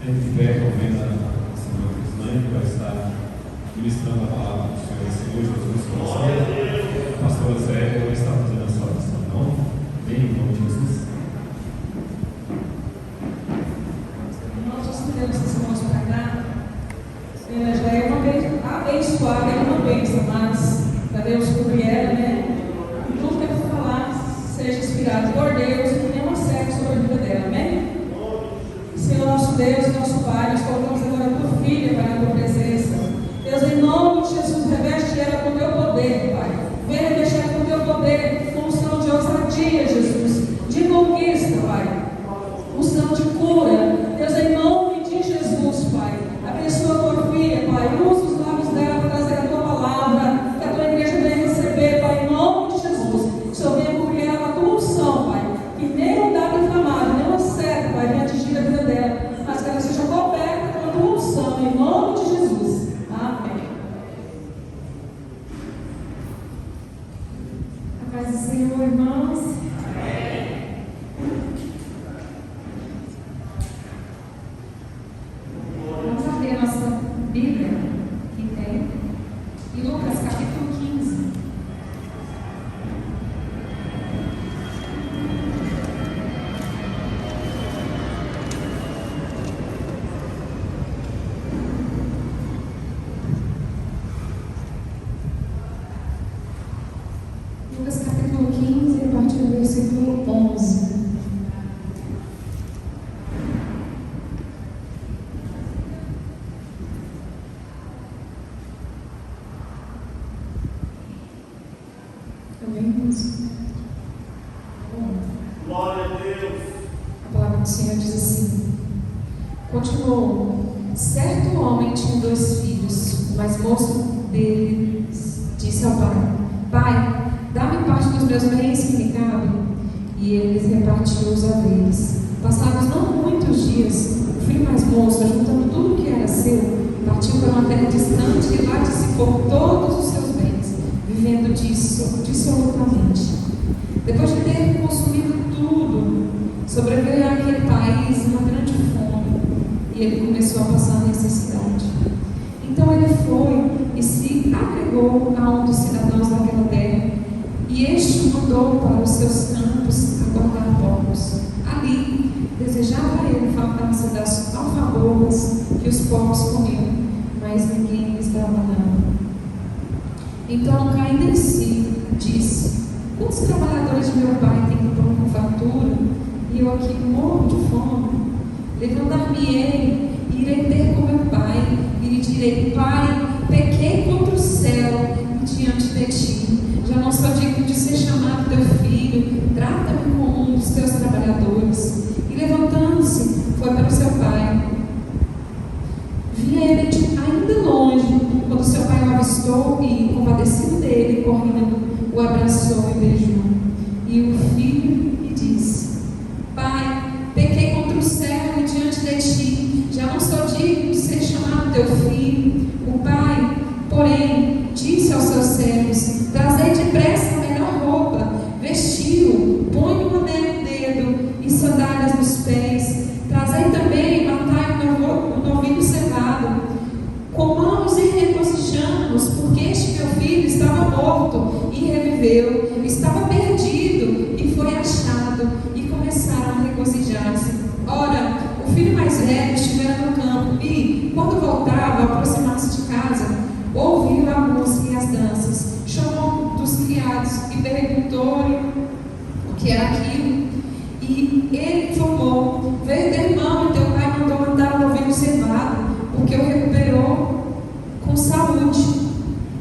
Em pé, convida a Senhora Crislane, que vai estar ministrando a palavra do Senhor Jesus Cristo. A pastora Zé vai estar fazendo essa oração, não? Bem, em nome de Jesus. Nós queremos esses irmãos para cá. Já é uma vez abençoada, é uma bênção, mas para Deus cobrir ela, né? E tudo que ela falar seja inspirado por Deus e que tenha uma certa sobre a vida dela, amém? Senhor nosso Deus e nosso Pai, nós colocamos agora a tua filha para a tua presença. Deus, em nome de Jesus, reveste ela com o teu poder, Pai. Venha revestir ela com o teu poder, com unção de ousadia, Jesus, de conquista, Pai. Unção de cura. Deus, em nome de Jesus, Pai. Abençoa a tua filha, Pai. Usa os lábios dela para trazer a tua palavra, que a tua igreja venha receber, Pai, em nome de Jesus. Que o Senhor venha cobrir ela com a tua unção, Pai. Que nem um dado inflamado, nem uma seta, Pai, venha atingir a vida dela, mas que ela seja coberta com a tua unção, em nome de Jesus. Amém. A paz do Senhor, irmãos. Vamos abrir a nossa Bíblia, que tem, em Lucas capítulo 15. Lucas capítulo 15, a partir do versículo 11. Amém, irmãos? Glória a Deus. A palavra do Senhor diz assim: continuou, certo homem tinha 2 filhos, o mais moço deles disse ao pai: Pai, dá-me parte dos meus bens que me cabem. E ele lhes repartiu os haveres. Passados não muitos dias, o filho mais moço, juntando tudo que era seu, partiu para uma terra distante e lá dissipou todos os seus bens, vivendo dissolutamente. Depois de ter consumido tudo, sobreveio àquele país uma grande fome, e ele começou a passar necessidade. Então ele foi e se agregou a um dos cidadãos daquela terra, e este o mandou para os seus campos a guardar porcos. Ali desejava ele fartar-se das alfarrobas que os porcos comiam, mas ninguém lhes dava nada. Então, caindo em si, disse: quantos trabalhadores de meu pai têm pão com fartura, e eu aqui morro de fome? Levantar-me-ei e irei ter com meu pai, e lhe direi: Pai, pequei contra o céu e diante de ti, já não sou digno de ser chamado teu filho, trata-me como um dos teus trabalhadores. E levantando-se, foi para o seu pai. Vinha ele ainda longe, quando seu pai o avistou e, compadecido dele, correndo, o abraçou e beijou. E o filho lhe disse: Pai, pequei contra o céu e diante de ti, já não sou digno de ser chamado teu filho. O pai, porém, disse aos seus servos: trazei depressa a melhor roupa, vestiu-o, põe um anel no dedo e sandálias nos pés. Trazei também e matai o novilho cevado. Comamos e regozijamos, porque este meu filho estava morto e reviveu, estava perdido e foi achado. E começaram a regozijar-se. Ora, o filho mais velho estivera no campo e, quando voltava, aproximar-se de casa, ouviu a música e as danças. Chamou um dos criados e perguntou-lhe o que era aquilo. E ele informou: veio teu irmão e teu pai mandou matar o novilho cevado, porque o recuperou com saúde.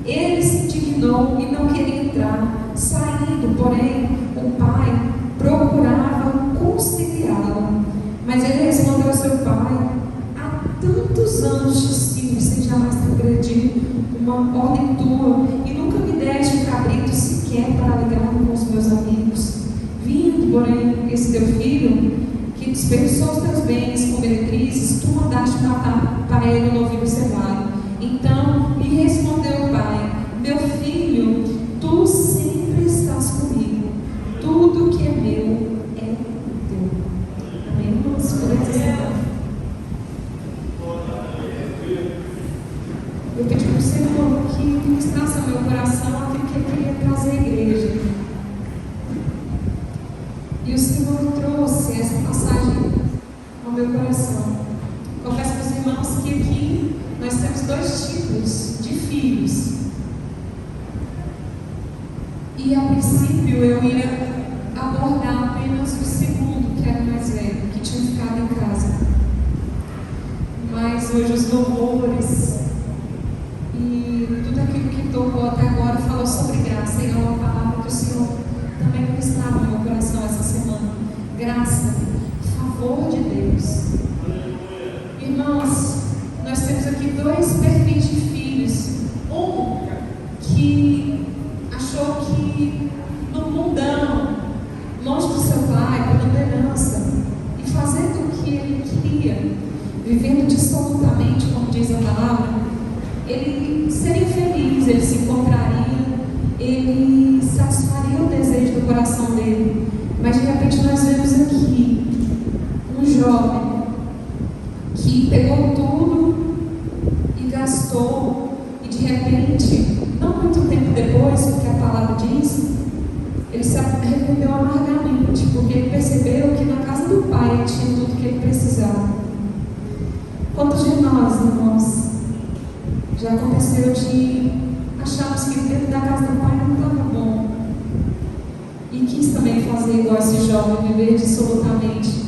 Ele se indignou e não queria entrar. Saindo, porém, o pai procurava conciliá-lo. Mas ele respondeu ao seu pai: há tantos anos te sigo sem jamais transgredir uma ordem tua, e nunca me deste um cabrito sequer para alegrar-me com os meus amigos. Vindo, porém, esse teu filho, que desperdiçou os teus bens com meretrizes, tu mandaste matar para ele o novilho cevado. Então lhe respondeu o pai: meu filho, tu sempre estás comigo, tudo que é meu é teu. Amém, irmãos? Podemos sentar. coração. Confesso para os irmãos que aqui nós temos 2 tipos de filhos. E a princípio eu ia abordar apenas o segundo, que era o mais velho, que tinha ficado em casa. Mas hoje os louvores e tudo aquilo que tocou até agora falou sobre graça, e é uma palavra que o Senhor também ministrava no meu coração essa semana. Graça, favor de Deus. Irmãos, nós temos aqui 2 perfis de filhos. Um que achou que no mundão, longe do seu pai, pela herança, e fazendo o que ele queria, vivendo dissolutamente, como diz a palavra, ele seria feliz, ele se encontraria, ele satisfaria o desejo do coração dele. Mas de repente nós vemos aqui um jovem que pegou tudo e gastou, e de repente, não muito tempo depois, porque a palavra diz, ele se arrependeu amargamente, porque ele percebeu que na casa do pai ele tinha tudo que ele precisava. Quantos de nós, irmãos, já aconteceu de acharmos que dentro da casa do pai não estava bom, e quis também fazer igual esse jovem, viver dissolutamente,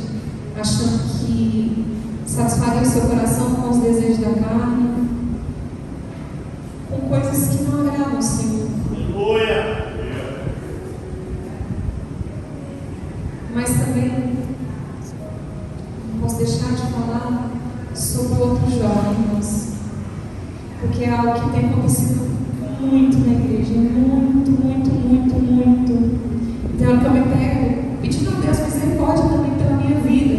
achando que satisfaria o seu coração com os desejos da carne, com coisas que não agradam o Senhor. Mas também não posso deixar de falar sobre o outro jovem, irmãos, porque é algo que tem acontecido muito na igreja, muito. Então eu me pego pedindo a Deus misericórdia também pela minha vida,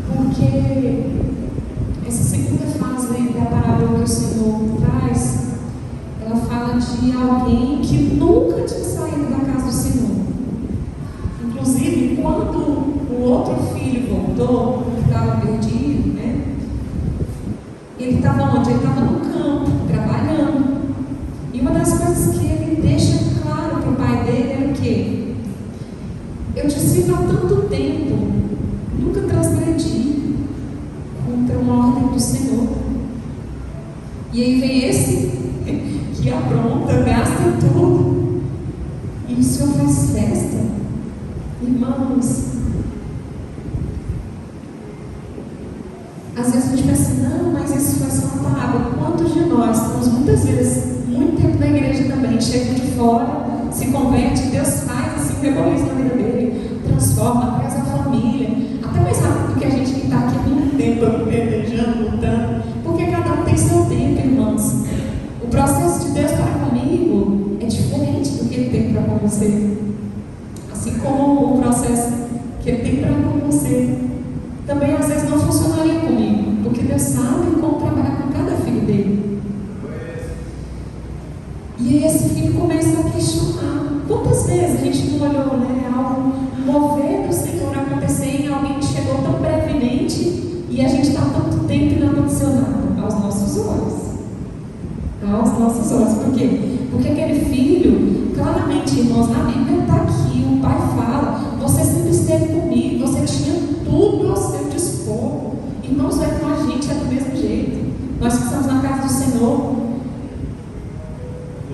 porque essa segunda fase da parábola que o Senhor traz, ela fala de alguém que nunca tinha saído da casa do Senhor. Inclusive, quando o outro filho voltou, que estava perdido, né? Ele estava onde? Ele estava no campo, trabalhando. E uma das coisas que ele deixa claro para o pai dele é o quê? Eu te sigo há tanto tempo, nunca transgredi contra uma ordem do Senhor. E aí vem esse que apronta, gasta tudo. E o Senhor faz festa. Irmãos, às vezes a gente pensa, não, mas isso foi só uma parábola. Quantos de nós estamos muitas vezes, muito tempo na igreja também, chega de fora, se converte, Deus faz assim, revolução na vida dele, transforma, traz a família, até mais rápido do que a gente que está aqui muito tempo perdejando, lutando, porque cada um tem seu tempo, irmãos. O processo de Deus para comigo é diferente do que Ele tem para com você. Assim como o processo que Ele tem para com você também às vezes não funcionaria comigo, porque Deus sabe como trabalhar com cada filho dele. E aí esse filho começa a questionar. Quantas vezes a gente não olhou, né, algo mover do Senhor acontecer em alguém que chegou tão brevemente e a gente está tanto tempo e não aconteceu nada? Aos nossos olhos. Aos nossos olhos. Por quê? Porque aquele filho, claramente, irmãos, na Bíblia está aqui, o pai fala, você sempre esteve comigo, você tinha tudo ao seu dispor. Irmãos, é com a gente, é do mesmo jeito. Nós que estamos na casa do Senhor,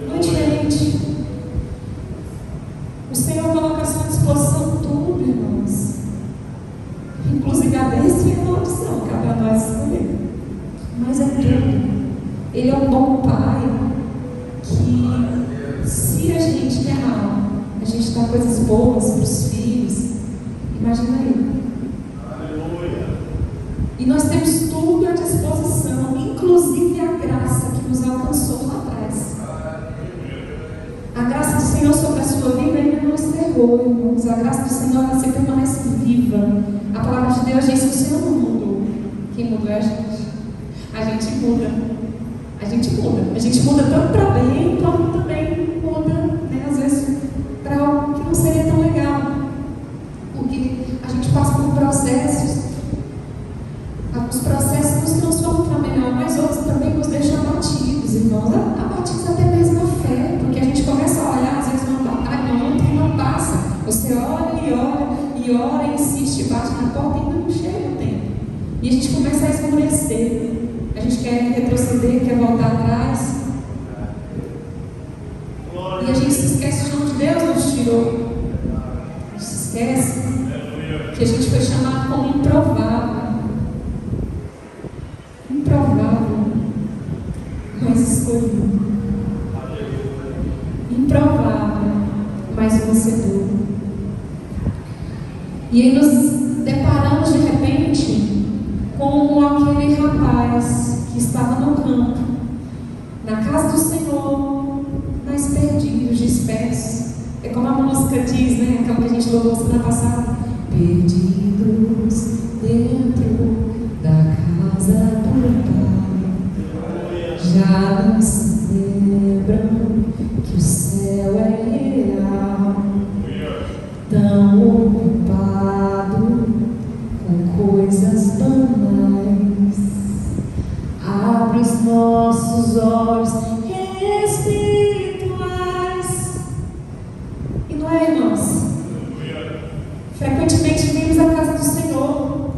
não é diferente. O Senhor coloca à sua disposição tudo, irmãos. Inclusive a bênção e a maldição, cabe a nós escolher. Mas é tudo. Ele é um bom pai que, se a gente quer algo, a gente dá coisas boas para os filhos. Imagina aí. E nós temos tudo à disposição, inclusive a graça que nos alcançou lá atrás. A graça do Senhor sobre a sua vida ainda não encerrou, irmãos. A graça do Senhor ela sempre permanece viva. A palavra de Deus diz que o Senhor não mudou. Quem mudou é a gente. A gente muda. A gente muda. A gente muda tanto para bem, quanto também muda, né, às vezes, para algo que não seria tão legal. Porque a gente passa por processos. Alguns processos nos transformam para melhor, mas outros também nos deixam abatidos, irmãos. Abatidos até mesmo na fé, porque a gente começa a olhar, às vezes, uma batalha, outra e não passa. Você olha e ora, insiste, bate na porta e ainda não chega o tempo. E a gente começa a esmorecer. A gente quer retroceder, quer voltar atrás. E a gente se esquece de onde Deus nos tirou. A gente se esquece que a gente foi chamado como improvável. Improvável, mas escolhido. Improvável, mas vencedor. E aí nos deparamos de repente com aquele rapaz que estava no campo, na casa do Senhor, mas perdidos, dispersos. É como a música diz, né? Aquela que a gente louvou semana passada. Perdidos dentro da casa do Pai, já não se lembram que o céu é real, tão ocupado com coisas banais. Abre os nossos olhos espirituais. E não é, irmãos? Frequentemente vimos a casa do Senhor,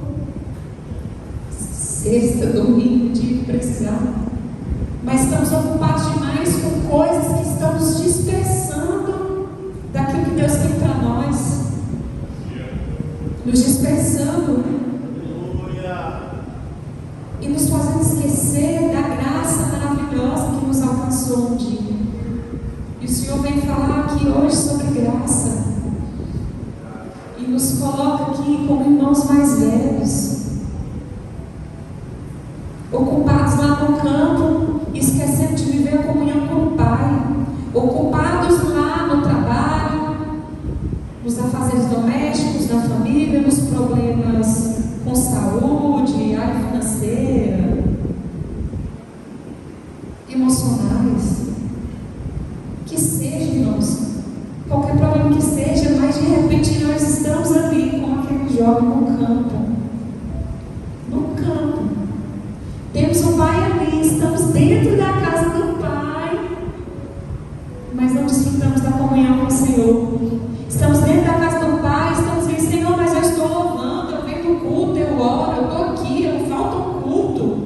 sexta, domingo, dia que precisar, mas estamos ocupados demais com coisas que estão nos dispersando daquilo que Deus tem para nós, nos dispersando e nos fazendo esquecer da graça maravilhosa que nos alcançou um dia. E o Senhor vem falar aqui hoje sobre graça. E nos coloca aqui como irmãos mais velhos, ocupados lá no campo, esquecendo de viver a comunhão com o Pai, ocupados lá no trabalho, nos afazeres domésticos, na família, nos problemas com saúde, área financeira, emocionais. Que seja, irmãos, qualquer problema que seja, mas de repente nós estamos ali com aquele jovem no campo. No campo. Temos o Pai ali, estamos dentro da casa do Pai, mas não desfrutamos da comunhão com o Senhor. Estamos dentro da casa do Pai, estamos dizendo, Senhor, mas eu estou louvando, eu venho no culto, eu oro, eu estou aqui, eu falto um culto,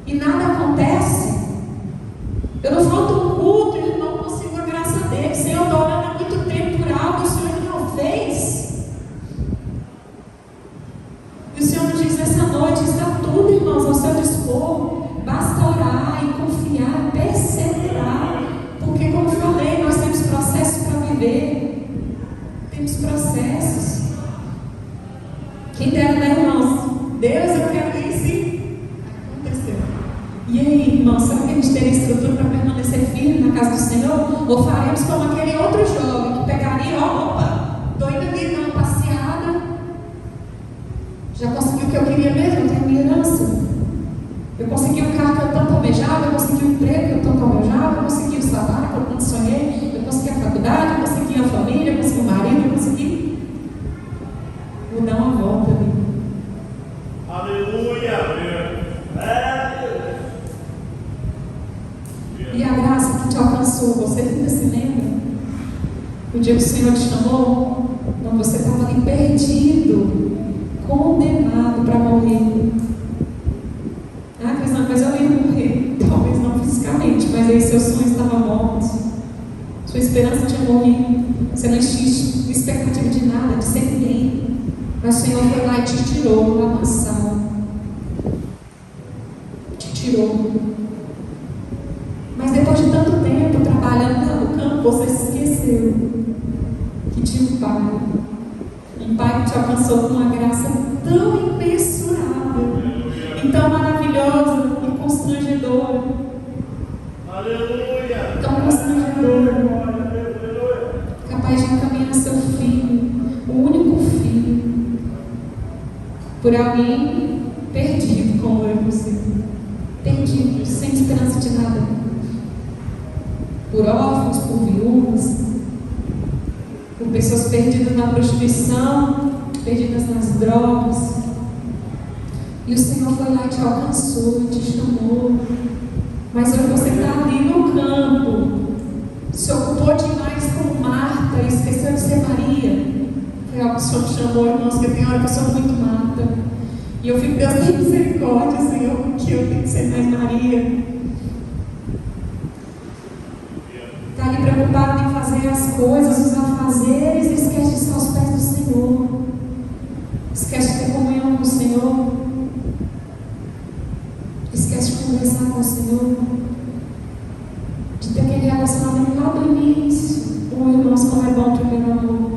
e nada acontece. Eu não falto um culto e não consigo a graça dele. Senhor, eu estou orando há muito tempo por algo, o Senhor não fez. E o Senhor nos diz nessa noite, está tudo, irmãos, ao seu dispor. Basta orar e confiar, perseverar. Porque, como eu falei, nós temos processos para viver. Temos processos. Quem dera, né, irmãos? Deus, eu quero isso e aconteceu. E aí, irmãos, será que a gente teria estrutura para permanecer firme na casa do Senhor? Ou faremos como aquele outro jovem que pegaria, opa, estou indo ali numa passeada, já consegui o que eu queria mesmo, eu tenho minha herança. Eu consegui o carro que eu tanto almejava, eu consegui o emprego que eu tanto almejava, eu consegui o salário que eu tanto sonhei, eu consegui a faculdade, eu consegui a família, eu consegui o marido, eu consegui. Vou dar uma volta ali. Aleluia! E a graça que te alcançou, você ainda se lembra? O dia que o Senhor te chamou, quando você estava ali perdido, condenado para morrer. Ah, Cristão, mas eu ia morrer. Talvez não fisicamente, mas aí seus sonhos estavam mortos. Sua esperança tinha morrido. Você não tinha expectativa de nada, de ser ninguém. Mas o Senhor foi lá e te tirou lá na sala. Te tirou. Mas depois de tanto tempo trabalhando lá no campo, você se esqueceu que tinha um Pai. Um Pai que te alcançou com uma graça tão imensurável, e tão maravilhosa e constrangedora. Aleluia! Tão constrangedora. Capaz de encaminhar seu filho, o único filho, por alguém perdido como eu e você. Perdido, sem esperança de nada. Por órfãos, por viúvas, por pessoas perdidas na prostituição, perdidas nas drogas. E o Senhor foi lá e te alcançou, te chamou. Mas hoje você está ali no campo, se ocupou demais com Marta e esqueceu de ser Maria. Foi algo que o Senhor te chamou, irmãos, que tem hora que eu sou muito Marta. E eu fico, Deus tem misericórdia, Senhor, porque eu tenho que ser mais Maria. Está ali preocupado em fazer as coisas, os afazeres, e esquece de estar aos pés do Senhor. Esquece de ter comunhão com o Senhor. Esquece de conversar com o Senhor. De ter aquele relacionamento lá do início. Irmãos, como é bom o primeiro amor.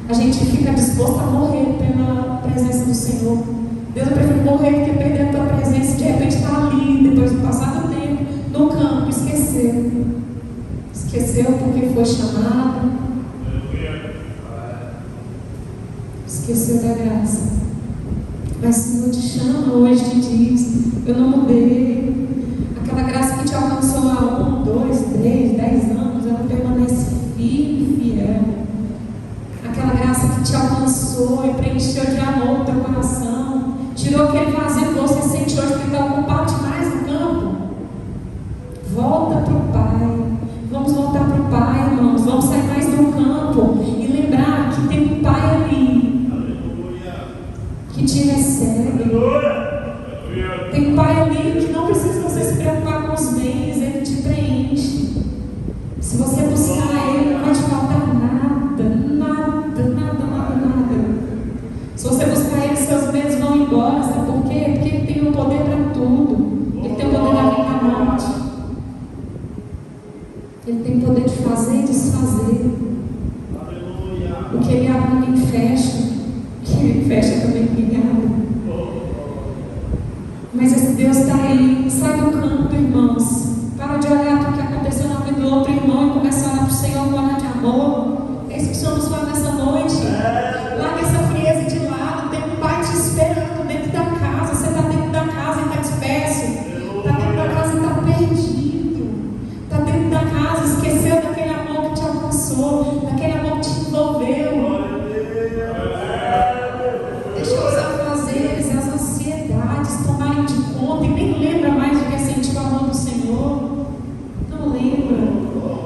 A gente fica disposto a morrer pela presença do Senhor. Deus, eu prefiro morrer do que perder a tua presença. De repente está ali, depois do passar do tempo, no campo, esqueceu. Esqueceu porque foi chamado. Esqueceu da graça. Mas o Senhor te chama hoje e diz: eu não mudei. Aquela graça que te alcançou há 1, 2, 3, 10 anos, ela permanece firme e fiel. Aquela graça que te alcançou e preencheu de amor o teu coração, tirou aquele vazio que você sente hoje porque está ocupado demais no campo. Volta para o Pai. Vamos voltar para o Pai, irmãos. Vamos sair mais do campo e lembrar que tem um Pai ali. Aleluia. Que te recebe. Aleluia. Tem um Pai ali que não precisa você se preocupar com os bens, Ele te preenche. Se você buscar Ele, não vai te faltar nada, nada, nada, nada, nada. Se você buscar Ele, seus medos vão embora. Sabe por quê? Porque Ele tem o poder para tudo. Ele tem o poder da vida e da morte. Ele tem o poder de fazer e desfazer. O que Ele abre, ninguém fecha. O que Ele fecha também ninguém abre. Mas esse Deus está aí. Sai do campo, irmãos. Para de olhar para o que aconteceu na vida do outro irmão e começa a olhar para o Senhor com olhar de amor. É isso que o Senhor nos fala nessa noite. Larga essa frieza de lado. Tem um Pai te esperando dentro da casa. Você está dentro da casa e está disperso. Está dentro da casa e está perdido. Está dentro da casa, esqueceu daquele amor que te alcançou, daquele amor que te envolveu. Deixa os afazeres e as ansiedades tomarem de conta e nem lembra mais de que sentiu o amor do Senhor. Não lembra.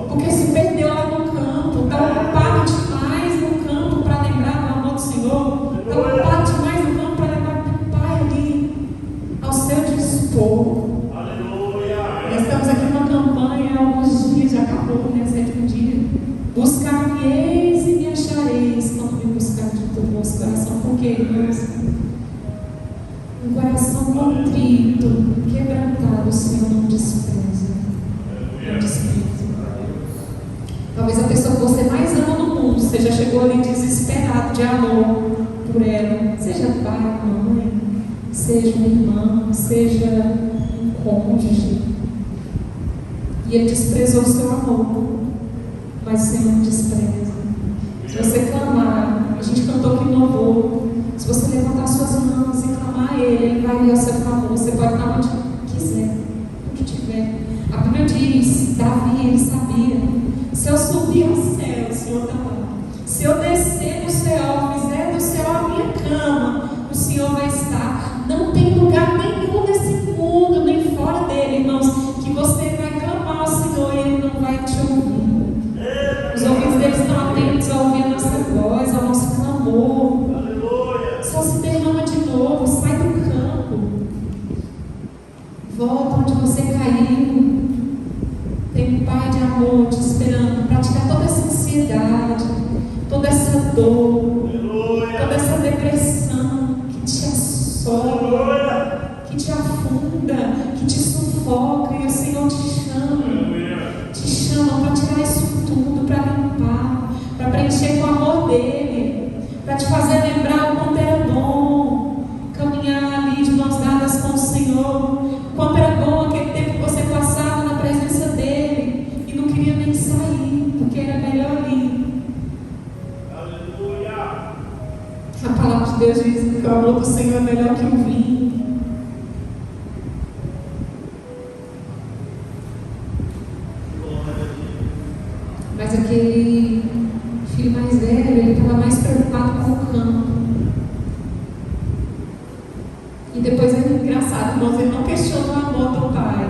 Porque se perdeu lá no campo, está ocupado demais no campo para lembrar do amor do Senhor. Está ocupado demais no campo para lembrar do Pai ali, ao seu dispor. Nós estamos aqui numa campanha há alguns dias, já acabou, né? 7º dia. Buscar-me-eis e me achareis quando me buscar de todo o vosso coração. Porque, irmãos, um coração contrito, quebrantado, o Senhor não despreza. Não despreza. Talvez a pessoa que você mais ama no mundo, você já chegou ali desesperado de amor por ela. Seja pai, mãe, seja um irmão, seja um cônjuge. E Ele desprezou o seu amor, mas o Senhor não despreza. Se você clamar, a gente cantou aqui no louvor, se você levantar suas mãos e clamar a Ele, Ele vai vir ao seu favor. Você pode estar onde quiser, onde tiver. A Bíblia diz, Davi, ele sabia, se eu subir ao céu, o Senhor está lá. Se eu descer no céu, fizer do céu a minha cama, o Senhor vai estar. Não tem lugar nenhum nesse mundo, nem fora dele, irmãos, que você vai clamar ao Senhor e Ele não vai te ouvir. Os ouvidos dele estão atentos a ouvir a nossa voz, ao nosso clamor. Só se derrama de novo, sai do campo. Volta onde você caiu. Tem um Pai de amor te esperando para tirar toda essa ansiedade, toda essa dor, toda essa depressão que te assola, que te afunda, que te sufoca. E o Senhor te chama para tirar isso tudo, para limpar, para preencher com o amor dele, para te fazer lembrar o quanto era bom caminhar ali de mãos dadas com o Senhor, o quanto era bom aquele tempo que você passava na presença dele e não queria nem sair, porque era melhor ali. Aleluia! A palavra de Deus diz que o amor do Senhor é melhor que o vinho. Mas aquele filho mais velho, ele estava mais preocupado com o campo. E depois é engraçado, irmãos, ele não questiona o amor do pai.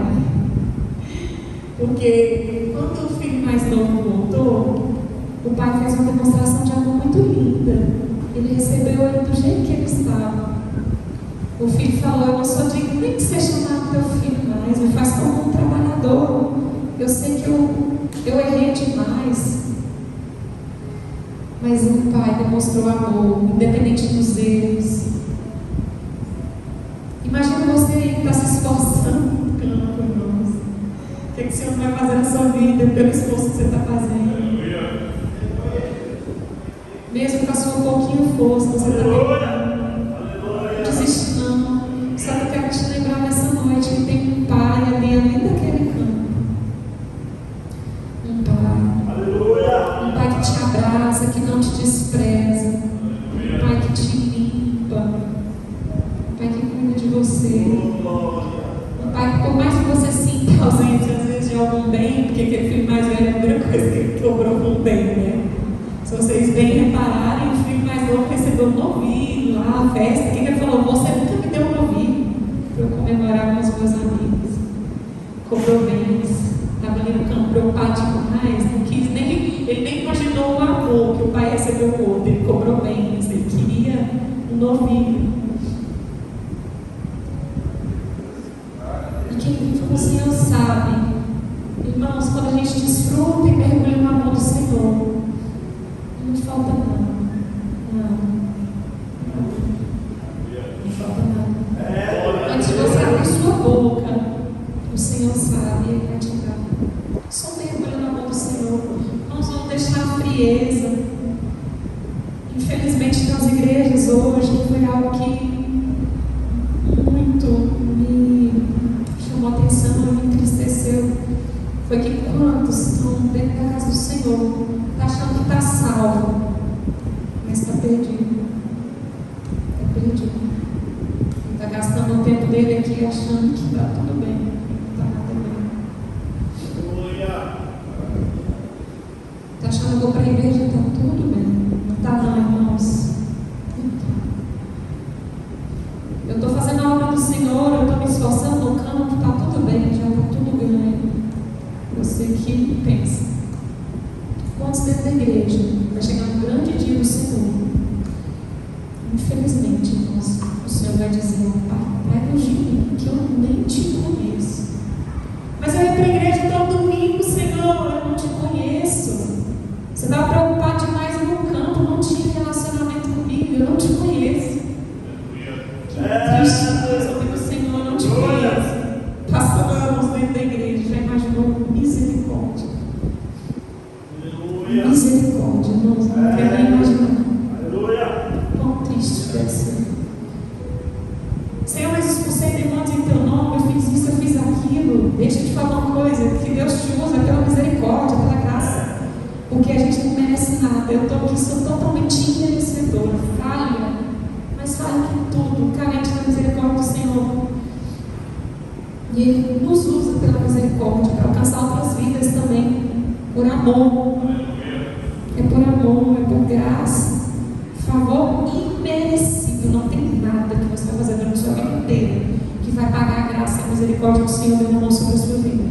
Porque quando o filho mais novo voltou, o pai fez uma demonstração de amor muito linda. Ele recebeu ele do jeito que ele estava. O filho falou: eu não sou digno nem de ser chamado teu filho mais, me faz como um trabalhador. Eu sei que eu errei demais. Mas o pai demonstrou amor, independente dos erros. Imagina você que está se esforçando no campo, irmãos. O que o Senhor vai fazer na sua vida pelo esforço que você está fazendo? Mesmo com a sua pouquinha força, você está tentando. Não desiste não. Só que eu quero te lembrar nessa noite que tem um pai ali além daquele campo. Um pai. Um pai que te abraça, que não te despreza. Um pai que te limpa. Um pai que cuida de você. Um pai que, por mais que você sinta ausência às vezes de algum bem, porque aquele filho mais velho é a primeira coisa que ele cobrou com um bem, né? Se vocês bem repararem, o filho mais novo recebeu um novilho lá, a festa. O que ele falou? Você nunca me deu um novilho para eu comemorar com os meus amigos. Cobrou bens, estava ali no campo preocupado demais, não quis nem, ele nem imaginou o amor que o pai recebeu do outro. Ele cobrou bens, ele queria um novilho. E quem vive com o Senhor sabe, irmãos, quando a gente desfruta e mergulha no amor do Senhor, não falta nada. Não falta nada. Antes de você abrir sua boca, o Senhor sabe e Ele vai te dar. Só mergulha no amor do Senhor. Nós vamos deixar a frieza. Infelizmente, nas igrejas hoje, foi algo que muito me chamou a atenção e me entristeceu. Foi que quantos estão dentro da casa do Senhor, está achando que está salvo, mas está perdido. Está perdido. Está gastando o tempo dele aqui achando que está tudo bem. Não está nada bem. Está achando que eu vou para a igreja e está tudo bem. Não está não, irmãos. Não está. Eu estou fazendo a obra do Senhor, eu estou me esforçando no campo, está tudo bem, já está tudo bem. Você que pensa. Quantos dentro da igreja vai chegar um grande dia do Senhor? Infelizmente, irmãos, o Senhor vai dizer: vai longe de mim, que eu nem te conheço. Mas eu ia para a igreja todo domingo, Senhor, eu não te conheço. Você estava preocupado demais no campo, não tinha relacionamento comigo, eu não te conheço. Que triste, Deus, ouvir o Senhor, eu não te conheço. Passando anos dentro da igreja, já imaginou misericórdia? Misericórdia, não quero nem imaginar. Quão triste deve ser. Senhor, mas expulsei demônios em teu nome, eu fiz isso, eu fiz aquilo. Deixa eu te falar uma coisa: que Deus te usa pela misericórdia, pela graça. Porque a gente não merece nada. Eu estou aqui, sou totalmente imerecedora, falha, mas falha em tudo, carente da misericórdia do Senhor. E Ele nos usa pela misericórdia para alcançar outras vidas também, por amor. É por amor, é por graça. Favor imerecido. Não tem nada que você vai fazer durante a sua vida inteira que vai pagar a graça e a misericórdia do Senhor derramou sobre a sua vida.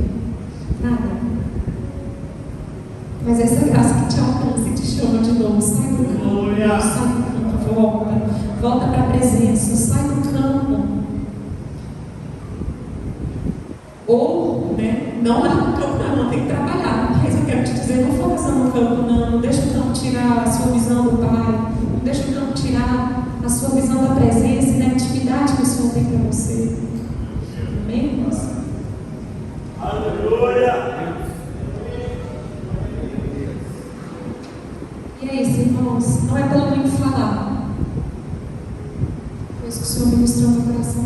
Nada. Mas essa graça que te alcança e te chama de novo. Sai do campo. Sai do campo. Volta. Volta para a presença. Sai do campo. Ou, né, não é no campo, não, tem que trabalhar. Mas eu quero te dizer, não foca no campo, não deixa o campo tirar a sua visão do Pai, não deixa o campo tirar a sua visão da presença e da intimidade que o Senhor tem para você. Amém, irmãos? Aleluia! E é isso, irmãos, não é pelo muito falar. Foi isso que o Senhor ministrou no meu coração.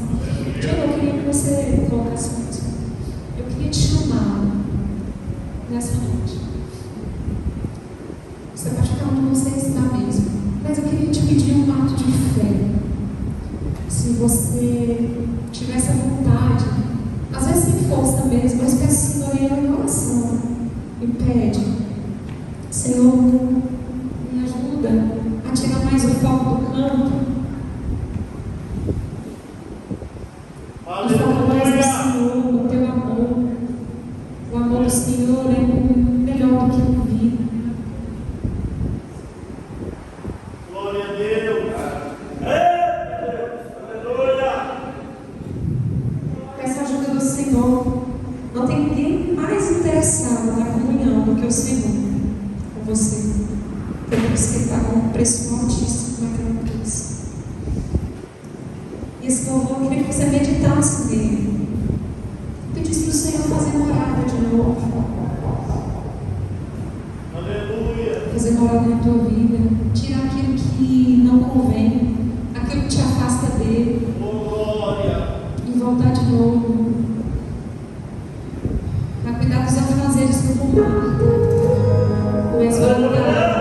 Diego, eu queria que você colocasse uma música. Eu queria te chamar nessa noite. Você pode ficar onde você está mesmo, mas eu queria te pedir um ato de fé. Se você tiver essa vontade, às vezes sem força mesmo, mas peça ao Senhor em oração e pede: Senhor, me ajuda a tirar mais o foco do campo. E foca mais no Senhor, no teu amor. O amor do Senhor é melhor do que a vida. Glória a Deus. Aleluia. interessado na comunhão do que o Senhor com você. Por isso que ele pagou um preço altíssimo naquela cruz. E esse louvor eu queria que você meditasse nele. Pedisse para o Senhor fazer morada de novo. Fazer morada na tua vida. Tirar aquilo que não convém, aquilo que te afasta dele. E voltar de novo. Vai cuidar dos afazeres do mundo. Começa a orar.